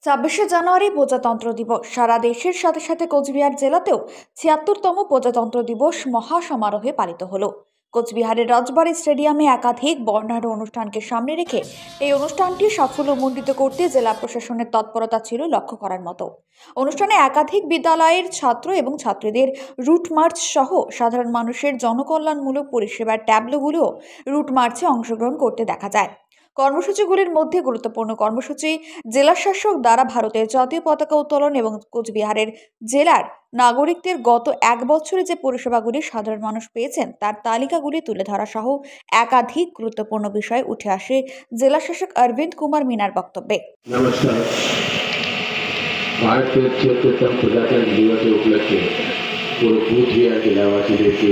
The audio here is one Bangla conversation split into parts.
26শে জানুয়ারি প্রজাতন্ত্র দিবস সারা দেশের সাথে সাথে কোচবিহার জেলাতেও ৭৬তম প্রজাতন্ত্র দিবস মহাসমারোহে পালিত হলো। কোচবিহারের রাজবাড়ী স্টেডিয়ামে একাধিক বর্ণাঢ্য অনুষ্ঠানকে সামনে রেখে এই অনুষ্ঠানটি সাফল্যমণ্ডিত করতে জেলা প্রশাসনের তৎপরতা ছিল লক্ষ্য করার মতো। অনুষ্ঠানে একাধিক বিদ্যালয়ের ছাত্র এবং ছাত্রীদের রুট মার্চ সহ সাধারণ মানুষের জনকল্যাণমূলক পরিষেবার ট্যাবলোগুলোও রুট মার্চে অংশগ্রহণ করতে দেখা যায়। কর্মসূচিগুলির মধ্যে গুরুত্বপূর্ণ কর্মসূচি জেলা শাসক দ্বারা ভারতের জাতীয় পতাকা উত্তোলন এবং কোচবিহারের জেলার নাগরিকদের গত এক বছরে যে পরিষেবাগুলি সাধারণ মানুষ পেয়েছেন তার তালিকাগুলি তুলে ধরা সহ একাধিক গুরুত্বপূর্ণ বিষয় উঠে আসে জেলা শাসক অরবিন্দ কুমার मीनाর বক্তব্যে। नमस्कार। भारत के 76वें प्रजातंत्र दिवस के उपलक्ष्य पूरे कोचबिहार जिलावासीদেরকে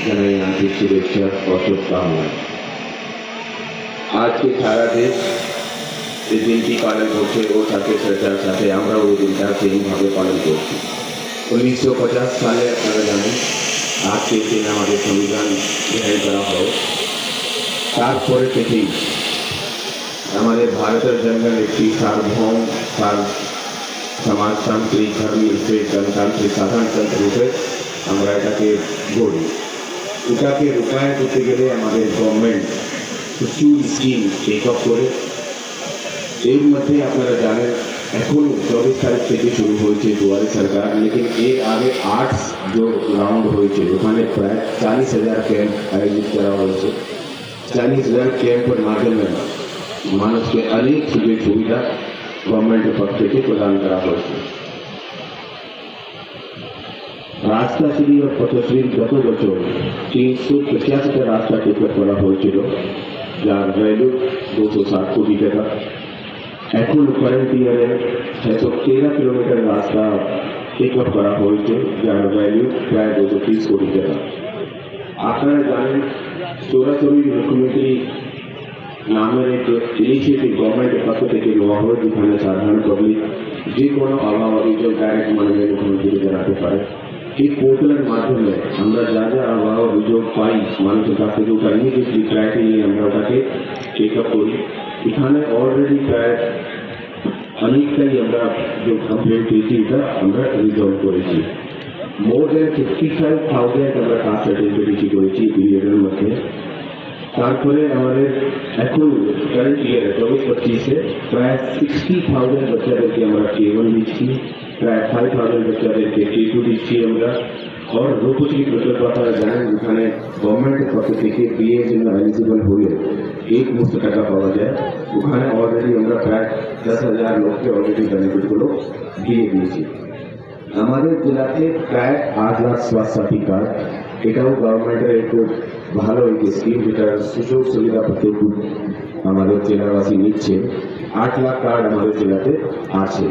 জানাই আন্তরিক শুভেচ্ছা ও শুভকামনা। आज के सारा देश इस दिन की पालन করছে ও সাথে সাথে আমরা ওই দিনটা সেইভাবে পালন করছি। 1950 সালে আপনারা জানেন আজকের দিন আমাদের সংবিধান জারি করা হয়। তারপরে থেকেই हमारे भारत जंगल একটি সার্বভৌম সমাজতান্ত্রিক ধর্মনিরপেক্ষ গণতান্ত্রিক সাধারণতন্ত্র রূপে আমরা এটাকে গড়ি। এটাকে রূপায়ণ করতে গেলে আমাদের গভর্নমেন্ট প্রচুর স্কিম টেক আপ করে। এর মধ্যে আপনারা জানেন এখন 24 তারিখ থেকে শুরু হয়েছে দুয়ারে সরকার, लेकिन এর আগে 8 जो রাউন্ড হয়েছে ওখানে প্রায় 40,000 ক্যাম্প আয়োজিত করা হয়েছে। 40,000 ক্যাম্পের মাধ্যমে মানুষকে অনেক সুযোগ সুবিধা গভর্নমেন্টের পক্ষ থেকে প্রদান করা হয়েছে। রাস্তা সিঁড়ি ও পথশ্রী গত বছর 385টা রাস্তা টেকআপ করা হয়েছিল, যার ভ্যালু 260 কোটি টাকা। এখন কারেন্ট ইয়ারে 613 কিলোমিটার রাস্তা টেকআপ করা হয়েছে, যার ভ্যালু প্রায় 230 কোটি টাকা। আপনারা জানেন সরাসরি মুখ্যমন্ত্রী নামের একটি ইনিশিয়েটিভ গভর্নমেন্টের পক্ষ থেকে নেওয়া হয়, যেখানে সাধারণ পাবলিক যে কোনো অভাব অভিযোগ ডাইরেক্ট মাননীয় মুখ্যমন্ত্রীকে জানাতে পারে। এই পোর্টালের মাধ্যমে আমরা যা যা অভাব অভিযোগ পাই মানুষের কাছ থেকে ওটা ইমিডিয়েটলি ট্র্যাকে নিয়ে আমরা ওটাকে টেক আপ করি। এখানে অলরেডি প্রায় অনেকটাই আমরা যে কমপ্লেন পেয়েছি এটা আমরা রিজলভ করেছি। মোর দেন 55,000 আমরা কাস্ট সার্টিফিকেট ইস্যু করেছি পিরিয়ডের মধ্যে। তারপরে আমাদের এখন কারেন্ট ইয়ারে 24-25-এ প্রায় 60,000 বাচ্চাদেরকে আমরা K1 দিচ্ছি, প্রায় 5,000 বাচ্চাদেরকে K2 দিচ্ছি আমরা। और রূপশ্রী প্রকল্প আপনারা জানেন যেখানে গভর্নমেন্টের পক্ষ থেকে বিয়ের জন্য এলিজিবল হলে এক মুস্ত টাকা পাওয়া যায়, ওখানে অলরেডি আমরা প্রায় 10,000 লোককে অলরেডি বেনিফিটগুলো দিয়ে দিয়েছি। আমাদের জেলাতে প্রায় 8 লাখ স্বাস্থ্যসাথী কার্ড, এটাও গভর্নমেন্টের একটু ভালো একটি স্কিম, যেটার সুযোগ সুবিধা প্রত্যেক আমাদের জেলাবাসী নিচ্ছে। 8 লাখ কার্ড আমাদের জেলাতে আছে।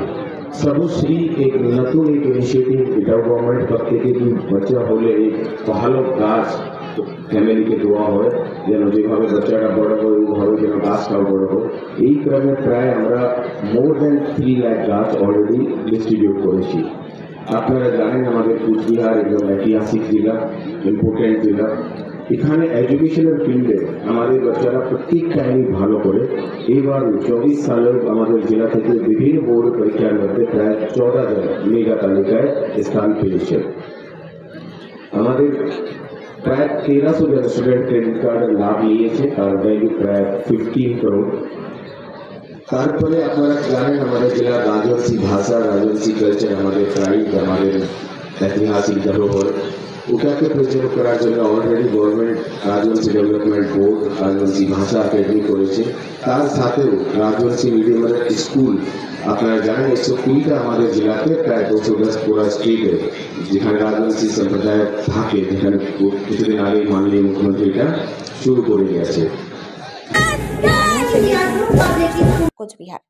সর্বশ্রী এক নতুন এক ইনিশিয়েটিভ, এটাও গভর্নমেন্ট পক্ষ থেকে বাচ্চা হলে এক ভালো গাছ ফ্যামিলিকে দেওয়া হয়, যেন যেভাবে বাচ্চাটা বড় হয় ওইভাবে যেন গাছটাও বড় হয়। এই ক্রমে প্রায় আমরা মোর দেন 3 লাখ গাছ অলরেডি ডিস্ট্রিবিউট করেছি। আপনারা জানেন আমাদের কোচবিহার একদম ঐতিহাসিক জেলা, ইম্পর্টেন্ট জেলা। এখানে এডুকেশনের ফিল্ডে আমাদের বাচ্চারা প্রত্যেকটাই ভালো করে। এবার 24 সালে আমাদের জেলা থেকে বিভিন্ন বোর্ড পরীক্ষার মধ্যে প্রায় 14,000 মেগা তালিকায় স্থান পেয়েছে। আমাদের প্রায় 1300 জন স্টুডেন্ট ক্রেডিট কার্ডের লাভ নিয়েছে, তার ভ্যালু প্রায় 15 করোড়। তারপরে আপনারা জানেন আমাদের জেলার রাজবংশী ভাষা, রাজবংশী কালচার, আমাদের ট্রাইব, আমাদের ঐতিহাসিক ধরোহর, ওটাকে প্রিজার্ভ করার জন্য already government Rajbanshi development board Rajbanshi ভাষা একাডেমি করেছে। তার সাথেও রাজবংশী মিডিয়ামের স্কুল আপনারা জানেন 120টা আমাদের জেলাতে, প্রায় 210 পুরা স্টেটে যেখানে রাজবংশী সম্প্রদায় থাকে, যেখানে কিছুদিন আগে মাননীয় মুখ্যমন্ত্রীটা শুরু করে গেছে। কোচবিহার।